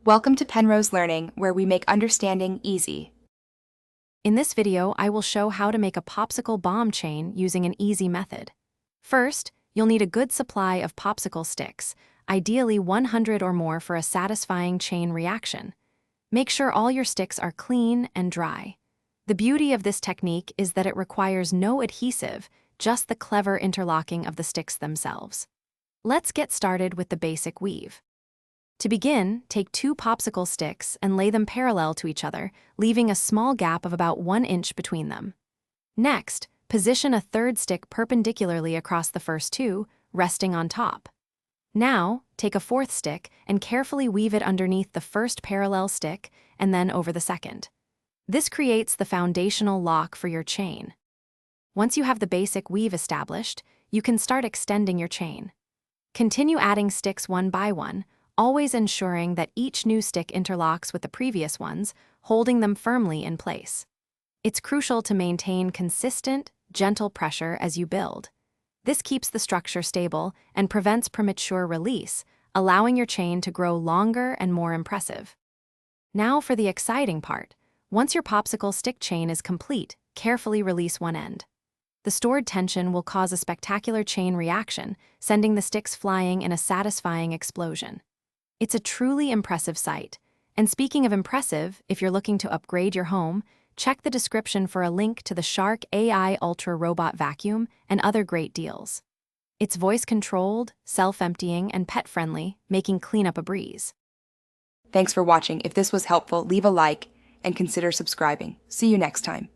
Welcome to Penrose Learning, where we make understanding easy. In this video, I will show how to make a popsicle bomb chain using an easy method. First, you'll need a good supply of popsicle sticks, ideally 100 or more for a satisfying chain reaction. Make sure all your sticks are clean and dry. The beauty of this technique is that it requires no adhesive, just the clever interlocking of the sticks themselves. Let's get started with the basic weave. To begin, take 2 popsicle sticks and lay them parallel to each other, leaving a small gap of about 1 inch between them. Next, position a third stick perpendicularly across the first 2, resting on top. Now, take a fourth stick and carefully weave it underneath the first parallel stick and then over the second. This creates the foundational lock for your chain. Once you have the basic weave established, you can start extending your chain. Continue adding sticks one by one, always ensuring that each new stick interlocks with the previous ones, holding them firmly in place. It's crucial to maintain consistent, gentle pressure as you build. This keeps the structure stable and prevents premature release, allowing your chain to grow longer and more impressive. Now for the exciting part. Once your popsicle stick chain is complete, carefully release one end. The stored tension will cause a spectacular chain reaction, sending the sticks flying in a satisfying explosion. It's a truly impressive sight. And speaking of impressive, if you're looking to upgrade your home, check the description for a link to the Shark AI Ultra Robot Vacuum and other great deals. It's voice-controlled, self-emptying, and pet-friendly, making cleanup a breeze. Thanks for watching. If this was helpful, leave a like and consider subscribing. See you next time.